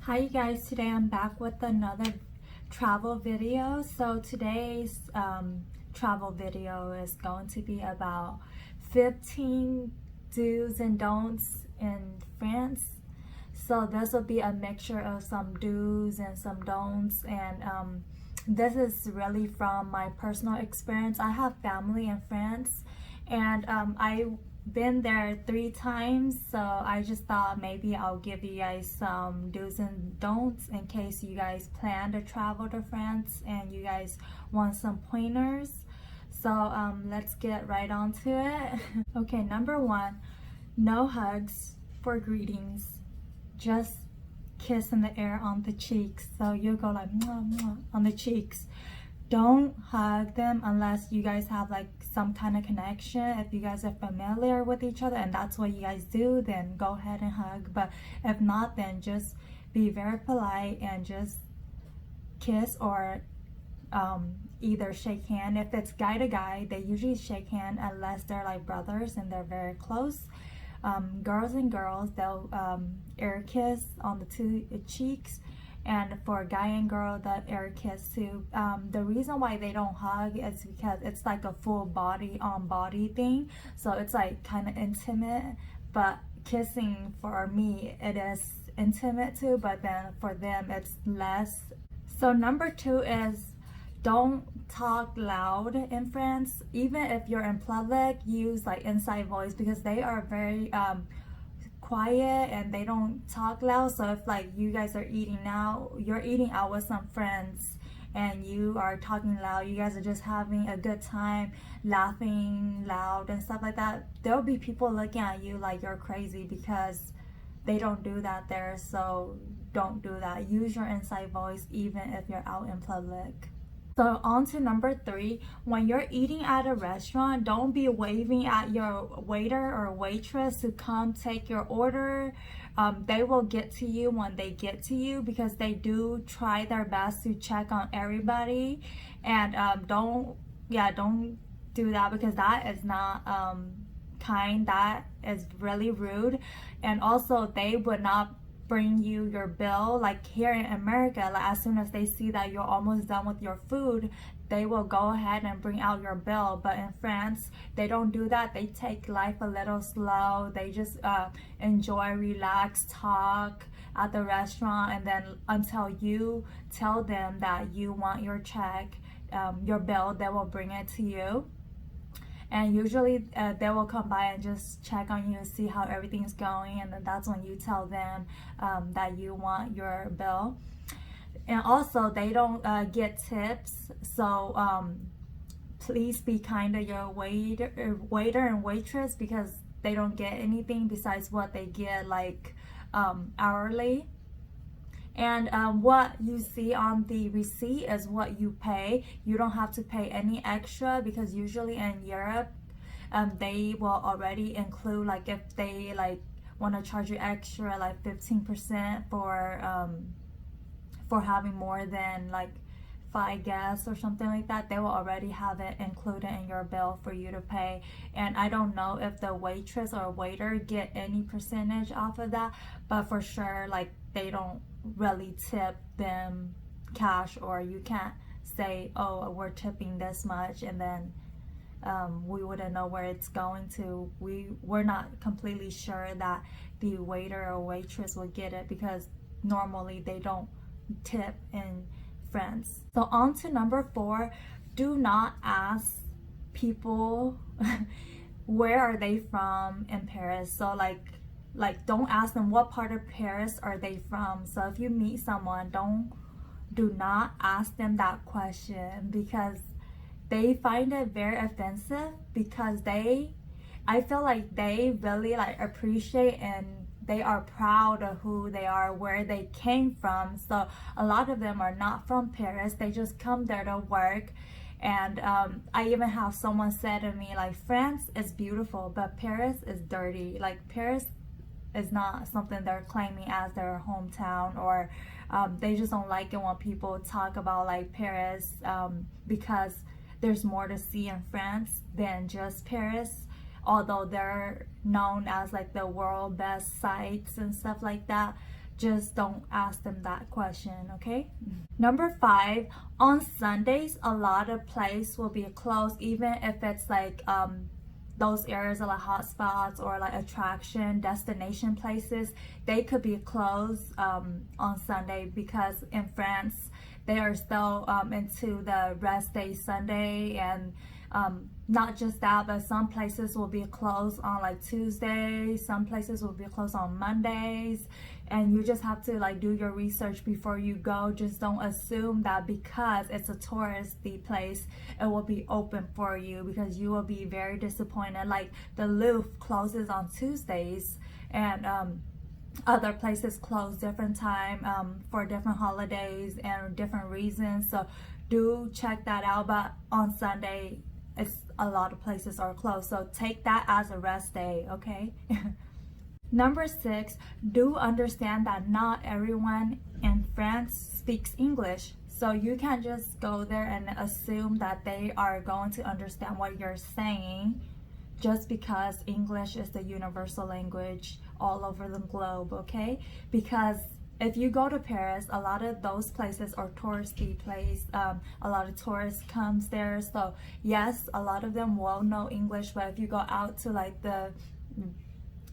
Hi you guys, today I'm back with another travel video. So today's travel video is going to be about 15 do's and don'ts in France. So this will be a mixture of some do's and some don'ts, and this is really from my personal experience. I have family in France, and I've been there 3 times, so I just thought maybe I'll give you guys some do's and don'ts in case you guys plan to travel to France and you guys want some pointers. So let's get right on to it. Okay, number one, no hugs for greetings, just kiss in the air on the cheeks. So you go like mwah, mwah, on the cheeks. Don't hug them unless you guys have like some kind of connection. If you guys are familiar with each other and that's what you guys do, then go ahead and hug. But if not, then just be very polite and just kiss or either shake hand. If it's guy to guy, they usually shake hand unless they're like brothers and they're very close. Girls and girls, they'll air kiss on the two cheeks, and for guy and girl, the air kiss too. The reason why they don't hug is because it's like a full body on body thing, so it's like kind of intimate. But kissing, for me, it is intimate too, but then for them it's less. So number two is don't talk loud in France. Even if you're in public, use like inside voice, because they are very quiet and they don't talk loud. So if like you guys are eating out, you're eating out with some friends and you are talking loud, you guys are just having a good time, laughing loud and stuff like that, there'll be people looking at you like you're crazy, because they don't do that there. So don't do that. Use your inside voice even if you're out in public. So on to number three, when you're eating at a restaurant, don't be waving at your waiter or waitress to come take your order. They will get to you when they get to you, because they do try their best to check on everybody. And don't do that, because that is not kind. That is really rude. And also, they would not bring you your bill. Like here in America, like as soon as they see that you're almost done with your food, they will go ahead and bring out your bill. But in France, they don't do that. They take life a little slow. They just enjoy, relax, talk at the restaurant, and then until you tell them that you want your check, your bill, they will bring it to you. And usually they will come by and just check on you, see how everything's going, and then that's when you tell them that you want your bill. And also, they don't get tips, so please be kind to your waiter and waitress, because they don't get anything besides what they get like hourly. And what you see on the receipt is what you pay. You don't have to pay any extra, because usually in Europe, they will already include, like if they like want to charge you extra, like 15% for having more than like 5 guests or something like that, they will already have it included in your bill for you to pay. And I don't know if the waitress or waiter get any percentage off of that, but for sure, like they don't really tip them cash, or you can't say, oh, we're tipping this much, and then we wouldn't know where it's going to. We're not completely sure that the waiter or waitress will get it, because normally they don't tip in France. So on to number four, do not ask people where are they from in Paris. So like don't ask them what part of Paris are they from. So if you meet someone, do not ask them that question, because they find it very offensive, because I feel like they really like appreciate and they are proud of who they are, where they came from. So a lot of them are not from Paris. They just come there to work. And I even have someone said to me, like, France is beautiful, but Paris is dirty. Like, Paris is not something they're claiming as their hometown, or they just don't like it when people talk about like Paris, because there's more to see in France than just Paris. Although they're known as like the world best sites and stuff like that, just don't ask them that question, okay? Number 5, on Sundays, a lot of places will be closed, even if it's like those areas are like hotspots or like attraction destination places. They could be closed on Sunday, because in France they are still into the rest day Sunday, and not just that, but some places will be closed on like Tuesdays, some places will be closed on Mondays, and you just have to like do your research before you go. Just don't assume that because it's a touristy place it will be open for you, because you will be very disappointed. Like the Louvre closes on Tuesdays, and other places close different time for different holidays and different reasons, so do check that out. But on Sunday, it's a lot of places are closed, so take that as a rest day, okay? Number 6, do understand that not everyone in France speaks English, so you can't just go there and assume that they are going to understand what you're saying, just because English is the universal language all over the globe, okay? Because if you go to Paris, a lot of those places are touristy places. A lot of tourists comes there, so yes, a lot of them will know English. But if you go out to like the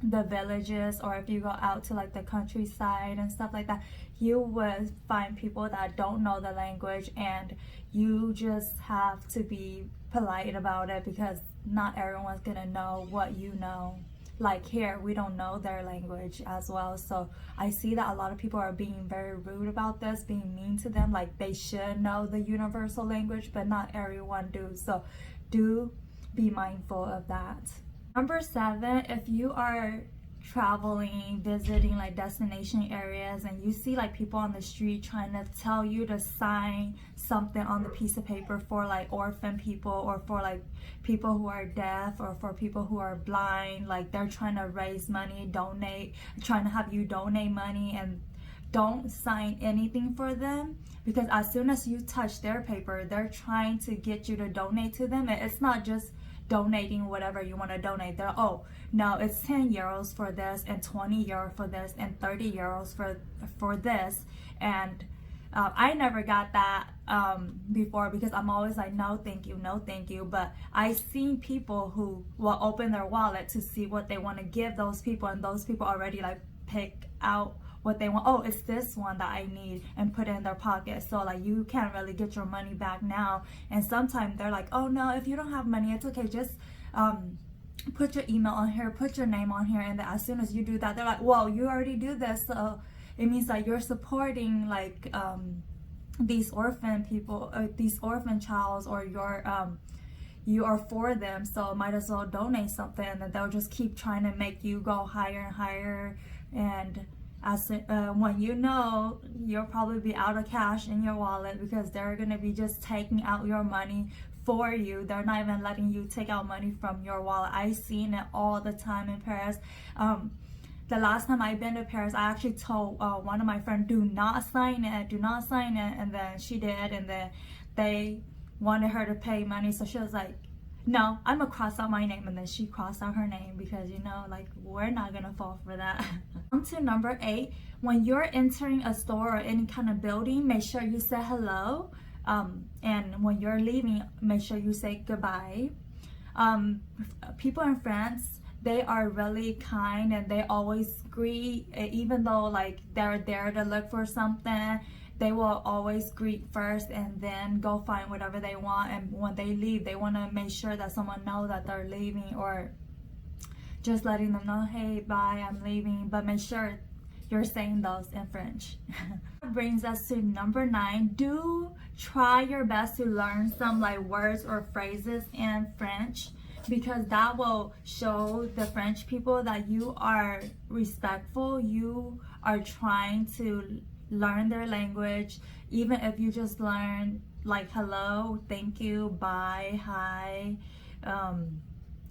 villages, or if you go out to like the countryside and stuff like that, you will find people that don't know the language, and you just have to be polite about it, because not everyone's gonna know what you know. Like here, we don't know their language as well, so I see that a lot of people are being very rude about this, being mean to them, like they should know the universal language, but not everyone do, so do be mindful of that. Number 7, if you are traveling, visiting like destination areas, and you see like people on the street trying to tell you to sign something on the piece of paper for like orphan people, or for like people who are deaf, or for people who are blind, like they're trying to raise money, donate, trying to have you donate money, and don't sign anything for them, because as soon as you touch their paper, they're trying to get you to donate to them. And it's not just donating whatever you want to donate. They're, oh no, it's 10 euros for this, and 20 euros for this, and 30 euros for this. And I never got that before, because I'm always like, no thank you, no thank you. But I've seen people who will open their wallet to see what they want to give those people, and those people already like pick out what they want. Oh, it's this one that I need, and put it in their pocket. So like you can't really get your money back now. And sometimes they're like, oh no, if you don't have money, it's okay, just put your email on here, put your name on here. And then as soon as you do that, they're like, well, you already do this, so it means that you're supporting like these orphan people, these orphan childs, or you are for them, so might as well donate something. And then they'll just keep trying to make you go higher and higher. And as when you know, you'll probably be out of cash in your wallet, because they're gonna be just taking out your money for you. They're not even letting you take out money from your wallet. I've seen it all the time in Paris. The last time I've been to Paris, I actually told one of my friends, do not sign it, do not sign it. And then she did, and then they wanted her to pay money, so she was like, no, I'm gonna cross out my name. And then she crossed out her name, because you know, like, we're not gonna fall for that. On to number 8, when you're entering a store or any kind of building, make sure you say hello, and when you're leaving, make sure you say goodbye. People in France, they are really kind, and they always greet, even though like they're there to look for something. They will always greet first, and then go find whatever they want. And when they leave, they want to make sure that someone knows that they're leaving, or just letting them know, hey, bye, I'm leaving. But make sure you're saying those in French. That brings us to number 9. Do try your best to learn some like words or phrases in French, because that will show the French people that you are respectful, you are trying to learn their language. Even if you just learn like hello, thank you, bye, hi,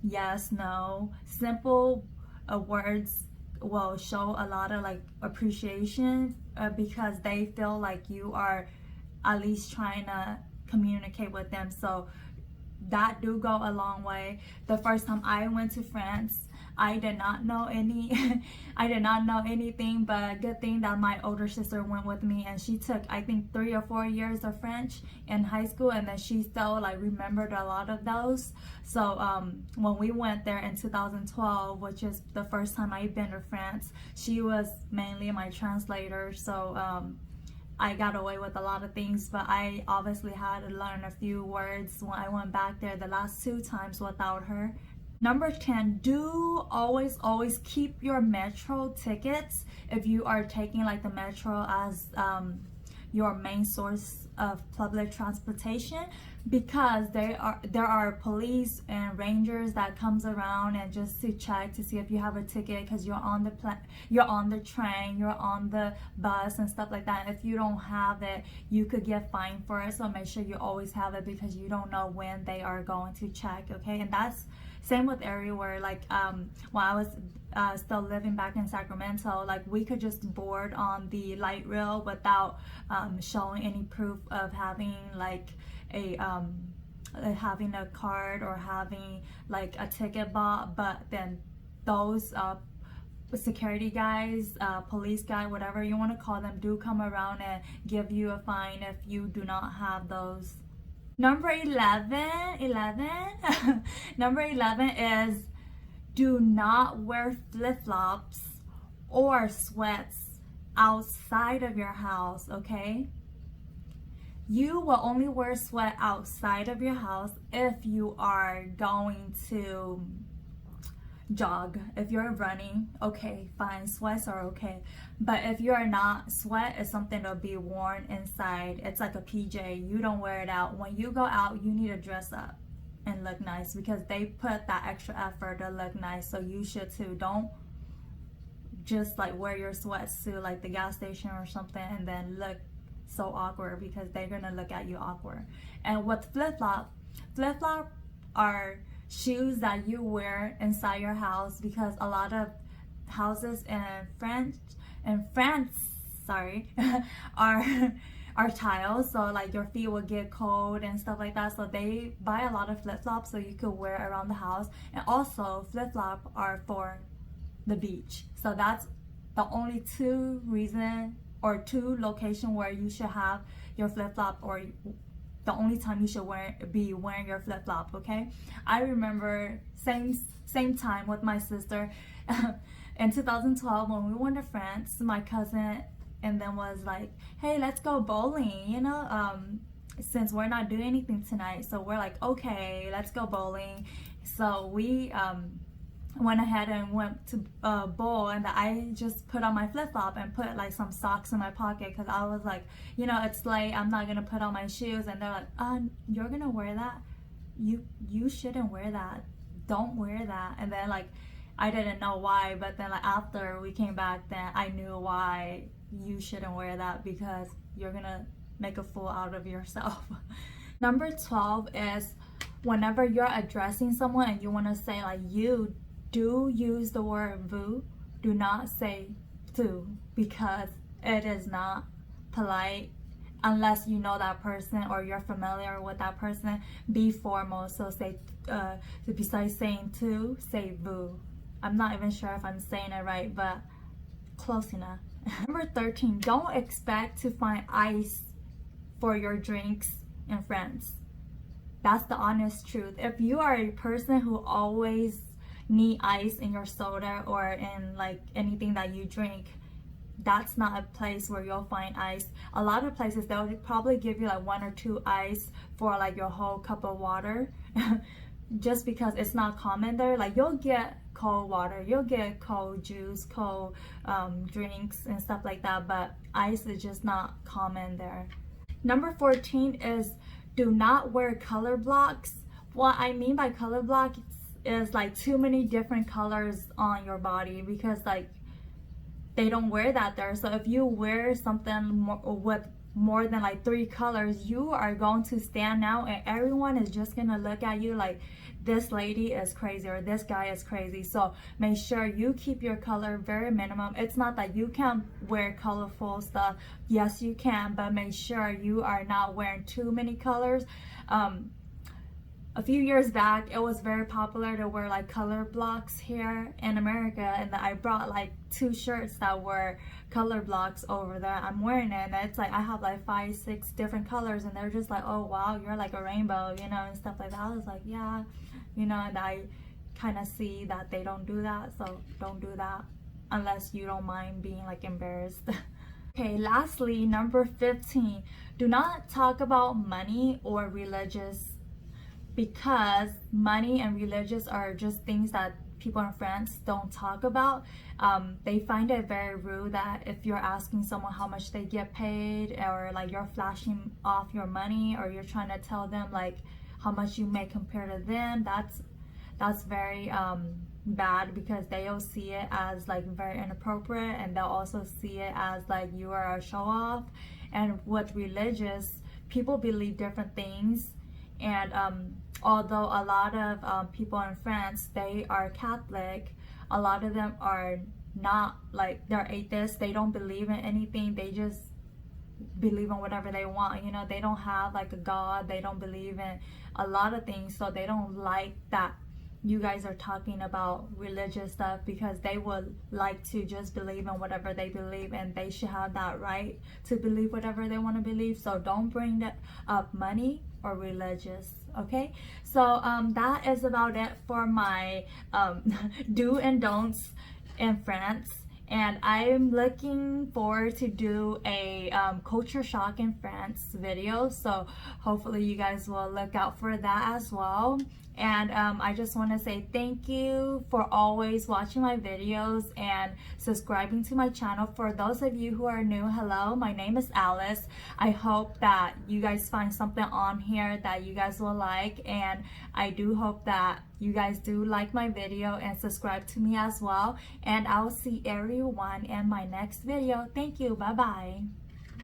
yes, no, simple words will show a lot of like appreciation, because they feel like you are at least trying to communicate with them. So that do go a long way. The first time I went to France, I did not know any I did not know anything, but good thing that my older sister went with me, and she took I think 3 or 4 years of French in high school, and then she still like remembered a lot of those. So when we went there in 2012, which is the first time I've been to France, she was mainly my translator. So I got away with a lot of things, but I obviously had to learn a few words when I went back there the last 2 times without her. Number 10, do always keep your metro tickets if you are taking like the metro as your main source of public transportation, because there are police and rangers that comes around and just to check to see if you have a ticket, because you're on the train, you're on the bus and stuff like that. If you don't have it, you could get fined for it. So make sure you always have it, because you don't know when they are going to check. Okay, and that's same with everywhere. Like when I was still living back in Sacramento, like we could just board on the light rail without showing any proof of having like having a card or having like a ticket bought. But then those security guys, police guy, whatever you want to call them, do come around and give you a fine if you do not have those. Number 11 number 11 is do not wear flip-flops or sweats outside of your house. Okay, you will only wear sweat outside of your house if you are going to jog. If you're running, okay, fine, sweats are okay. But if you're not, sweat is something to be worn inside. It's like a PJ. You don't wear it out. When you go out, you need to dress up and look nice, because they put that extra effort to look nice. So you should too. Don't just like wear your sweats to like the gas station or something and then look so awkward, because they're gonna look at you awkward. And with flip-flop are shoes that you wear inside your house, because a lot of houses in France are tiles, so like your feet will get cold and stuff like that. So they buy a lot of flip-flops so you could wear around the house. And also flip-flop are for the beach. So that's the only 2 reason or 2 location where you should have your flip-flop, or the only time you should be wearing your flip-flop. Okay, I remember same time with my sister in 2012 when we went to France. My cousin and then was like, hey, let's go bowling, you know, since we're not doing anything tonight. So we're like, okay, let's go bowling. So we went ahead and went to bowl, and I just put on my flip-flop and put like some socks in my pocket, because I was like, you know, it's late, I'm not gonna put on my shoes. And they're like, you're gonna wear that? You shouldn't wear that, don't wear that. And then like I didn't know why, but then like after we came back, then I knew why you shouldn't wear that, because you're gonna make a fool out of yourself. Number 12 is whenever you're addressing someone and you want to say like you, do use the word vous. Do not say tu, because it is not polite unless you know that person or you're familiar with that person. Be formal. So say besides saying tu, say vous. I'm not even sure if I'm saying it right, but close enough. Number 13, don't expect to find ice for your drinks in France. That's the honest truth. If you are a person who always need ice in your soda or in like anything that you drink, that's not a place where you'll find ice. A lot of places they'll probably give you like 1 or 2 ice for like your whole cup of water just because it's not common there. Like you'll get cold water, you'll get cold juice, cold drinks and stuff like that, but ice is just not common there. Number 14 is do not wear color blocks. What I mean by color block is like too many different colors on your body, because like they don't wear that there. So if you wear something with more than like 3 colors, you are going to stand out and everyone is just gonna look at you like this lady is crazy or this guy is crazy. So make sure you keep your color very minimum. It's not that you can't wear colorful stuff. Yes, you can, but make sure you are not wearing too many colors. a few years back, it was very popular to wear like color blocks here in America, and I brought like 2 shirts that were color blocks over there. I'm wearing it, and it's like I have like 5, 6 different colors, and they're just like, oh wow, you're like a rainbow, you know, and stuff like that. I was like, yeah, you know, and I kind of see that they don't do that, so don't do that unless you don't mind being like embarrassed. Okay, lastly, number 15, do not talk about money or religious, because money and religious are just things that people in France don't talk about. They find it very rude that if you're asking someone how much they get paid, or like you're flashing off your money, or you're trying to tell them like how much you make compared to them, that's very bad, because they'll see it as like very inappropriate, and they'll also see it as like you are a show off. And with religious, people believe different things, and although a lot of people in France, they are Catholic, a lot of them are not, like they're atheists. They don't believe in anything, they just believe in whatever they want, you know. They don't have like a God, they don't believe in a lot of things, so they don't like that you guys are talking about religious stuff, because they would like to just believe in whatever they believe, and they should have that right to believe whatever they want to believe. So don't bring up money or religious. Okay, so that is about it for my do and don'ts in France. And I'm looking forward to do a culture shock in France video, so hopefully you guys will look out for that as well. And I just want to say thank you for always watching my videos and subscribing to my channel. For those of you who are new, hello, my name is Alice. I hope that you guys find something on here that you guys will like, and I do hope that you guys do like my video and subscribe to me as well. And I will see everyone in my next video. Thank you. Bye bye.